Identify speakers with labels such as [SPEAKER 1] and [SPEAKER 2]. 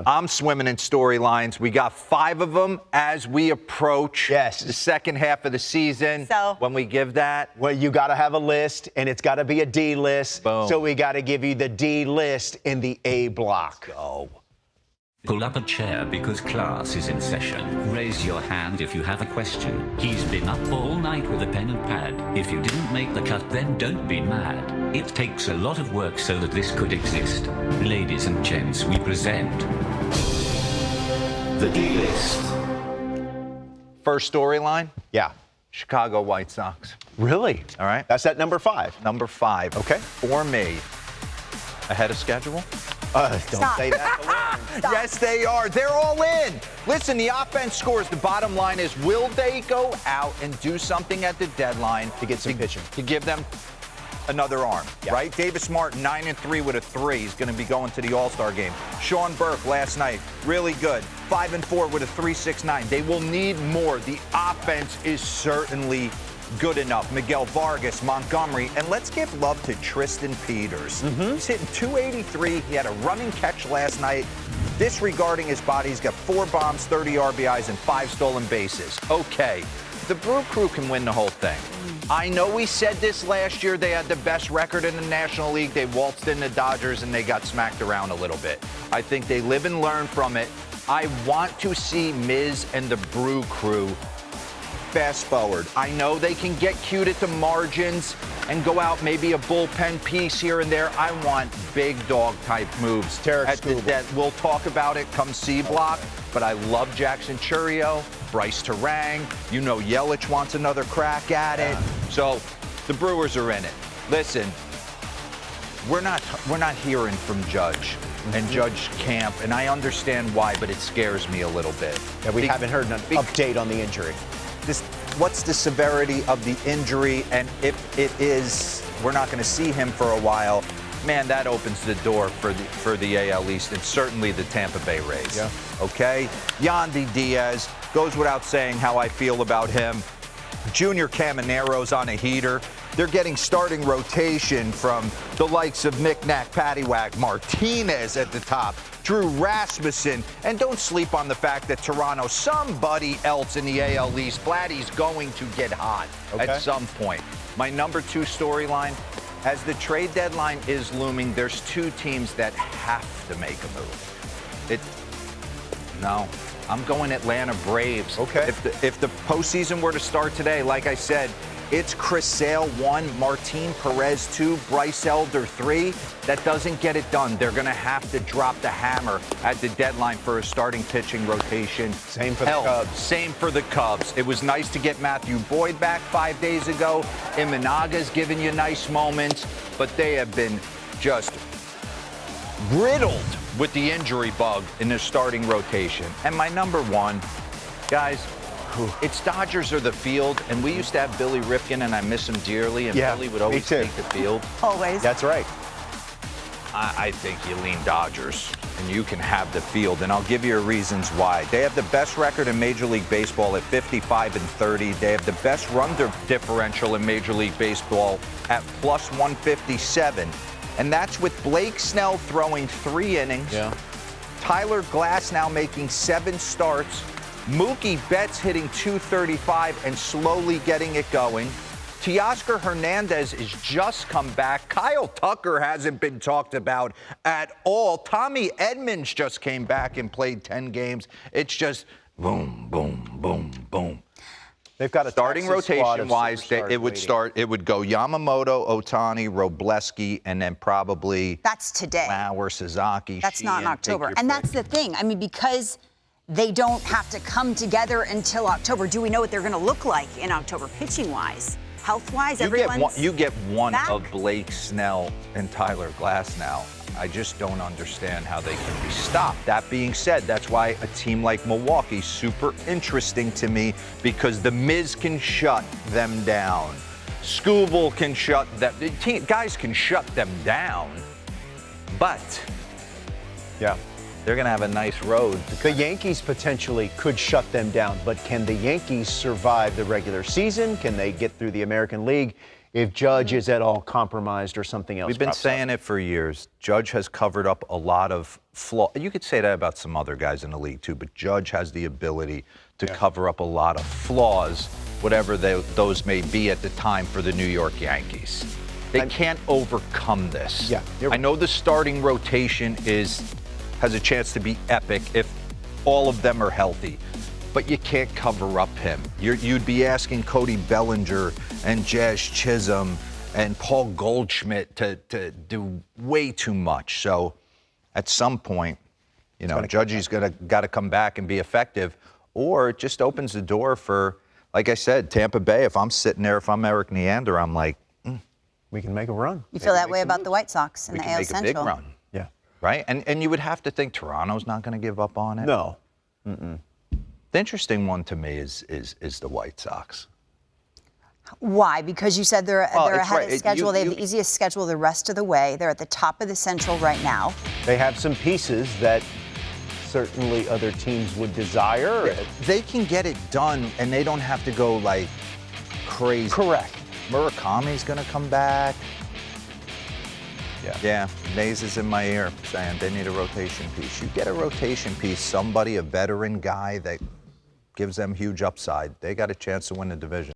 [SPEAKER 1] I'm swimming in storylines. We got 5 of them as we approach the second half of the season.
[SPEAKER 2] So
[SPEAKER 1] when we give that,
[SPEAKER 3] well, you got to have a list, and it's got to be a D list.
[SPEAKER 1] Boom.
[SPEAKER 3] So we got to give you the D list in the A block.
[SPEAKER 1] go.
[SPEAKER 4] Pull up a chair because class is in session. Raise your hand if you have a question. He's been up all night with a pen and pad. If you didn't make the cut, then don't be mad. It takes a lot of work so that this could exist. Ladies and gents, we present the D-List.
[SPEAKER 1] First storyline,
[SPEAKER 3] Yeah.
[SPEAKER 1] Chicago White Sox.
[SPEAKER 3] Really?
[SPEAKER 1] All right.
[SPEAKER 3] That's at number 5.
[SPEAKER 1] Number 5.
[SPEAKER 3] Okay.
[SPEAKER 1] For me, ahead of schedule?
[SPEAKER 3] Don't
[SPEAKER 2] Stop.
[SPEAKER 3] say that to Lauren.
[SPEAKER 1] Yes, they are. They're all in. Listen, the offense scores. The bottom line is, will they go out and do something at the deadline
[SPEAKER 3] To get some pitching.
[SPEAKER 1] to give them another arm,
[SPEAKER 3] Yeah.
[SPEAKER 1] right? Davis Martin, 9-3 with a 3. He's going to be going to the All-Star game. Sean Burke last night, really good. 5-4 with a 3.69. They will need more. The offense is certainly good enough. Miguel Vargas, Montgomery, and let's give love to Tristan Peters. He's hitting 283. He had a running catch last night. Disregarding his body, he's got 4 bombs, 30 RBIs, and 5 stolen bases. Okay, the Brew Crew can win the whole thing. I know we said this last year. They had the best record in the National League. They waltzed in the Dodgers, and they got smacked around a little bit. I think they live and learn from it. I want to see Miz and the Brew Crew fast forward. I know they can get cute at the margins and go out maybe a bullpen piece here and there. I want big dog type moves. We'll talk about it come C block, but I love Jackson Churio, Bryce Terang. You know Yelich wants another crack at it. So the Brewers are in it. Listen, we're not hearing from Judge and Judge Camp, and I understand why, but it scares me a little bit.
[SPEAKER 3] Yeah, we haven't heard an update on the injury.
[SPEAKER 1] What's the severity of the injury, and if it is, we're not going to see him for a while, man, that opens the door for the AL East and certainly the Tampa Bay Rays.
[SPEAKER 3] Yeah.
[SPEAKER 1] Okay? Yandy Diaz, goes without saying how I feel about him. Junior Camanero's on a heater. They're getting starting rotation from the likes of Knick-Knack, Paddywhack, Martinez at the top, Drew Rasmussen, and don't sleep on the fact that Toronto, somebody else in the AL East, Vladdy's going to get hot at some point. My number 2 storyline, as the trade deadline is looming, there's 2 teams that have to make a move. No, I'm going Atlanta Braves.
[SPEAKER 3] Okay.
[SPEAKER 1] If the postseason were to start today, like I said, it's Chris Sale 1, Martin Perez 2, Bryce Elder 3. That doesn't get it done. They're going to have to drop the hammer at the deadline for a starting pitching rotation.
[SPEAKER 3] Same for the Cubs.
[SPEAKER 1] Same for the Cubs. It was nice to get Matthew Boyd back 5 days ago. Imanaga's given you nice moments, but they have been just riddled with the injury bug in their starting rotation. And my number 1, guys, it's Dodgers or the field, and we used to have Billy Ripken, and I miss him dearly, and
[SPEAKER 3] Yeah,
[SPEAKER 1] Billy would always take the field.
[SPEAKER 2] always.
[SPEAKER 3] That's right.
[SPEAKER 1] I think you lean Dodgers, and you can have the field, and I'll give you reasons why. They have the best record in Major League Baseball at 55-30. They have the best run differential in Major League Baseball at plus 157, and that's with Blake Snell throwing 3 innings.
[SPEAKER 3] Yeah.
[SPEAKER 1] Tyler Glass now making 7 starts. Mookie Betts hitting 235 and slowly getting it going. Teoscar Hernandez is just come back. Kyle Tucker hasn't been talked about at all. Tommy Edmonds just came back and played 10 games. It's just boom, boom, boom, boom.
[SPEAKER 3] They've got a
[SPEAKER 1] starting rotation-wise, it would go Yamamoto, Ohtani, Robleski, and then probably
[SPEAKER 2] That's today.
[SPEAKER 1] Lauer, Sasaki.
[SPEAKER 2] That's not in
[SPEAKER 1] Sheehan,
[SPEAKER 2] October.
[SPEAKER 1] take
[SPEAKER 2] And
[SPEAKER 1] your
[SPEAKER 2] that's
[SPEAKER 1] pick.
[SPEAKER 2] the thing. I mean, because they don't have to come together until October. Do we know what they're going to look like in October, pitching-wise, health-wise?
[SPEAKER 1] You get one
[SPEAKER 2] back.
[SPEAKER 1] of Blake Snell and Tyler Glass now. I just don't understand how they can be stopped. That being said, that's why a team like Milwaukee's super interesting to me, because the Miz can shut them down. Scooble can shut them. Guys can shut them down, but
[SPEAKER 3] Yeah.
[SPEAKER 1] they're going to have a nice road.
[SPEAKER 3] The Yankees potentially could shut them down, but can the Yankees survive the regular season? Can they get through the American League if Judge is at all compromised or something else.
[SPEAKER 1] We've been saying it for years. Judge has covered up a lot of flaw. You could say that about some other guys in the league too, but Judge has the ability to cover up a lot of flaws, whatever those may be at the time for the New York Yankees. They can't overcome this.
[SPEAKER 3] Yeah,
[SPEAKER 1] I know the starting rotation has a chance to be epic if all of them are healthy, but you can't cover up him. You'd be asking Cody Bellinger and Jazz Chisholm and Paul Goldschmidt to do way too much. So at some point, Judge's got to come back and be effective, or it just opens the door for, like I said, Tampa Bay. If I'm sitting there, if I'm Eric Neander, I'm like,
[SPEAKER 3] we can make a run.
[SPEAKER 2] You feel that way about the White Sox in the AL Central?
[SPEAKER 1] We can make a big run.
[SPEAKER 3] Yeah.
[SPEAKER 1] Right? And you would have to think Toronto's not going to give up on it.
[SPEAKER 3] No.
[SPEAKER 1] The interesting one to me is the White Sox.
[SPEAKER 2] Why? Because you said they're ahead of schedule. They have the easiest schedule the rest of the way. They're at the top of the Central right now.
[SPEAKER 3] They have some pieces that certainly other teams would desire.
[SPEAKER 1] They can get it done, and they don't have to go like crazy.
[SPEAKER 3] Correct.
[SPEAKER 1] Murakami's going to come back. Yeah, Mays is in my ear saying they need a rotation piece. You get a rotation piece, somebody, a veteran guy that gives them huge upside. They got a chance to win the division.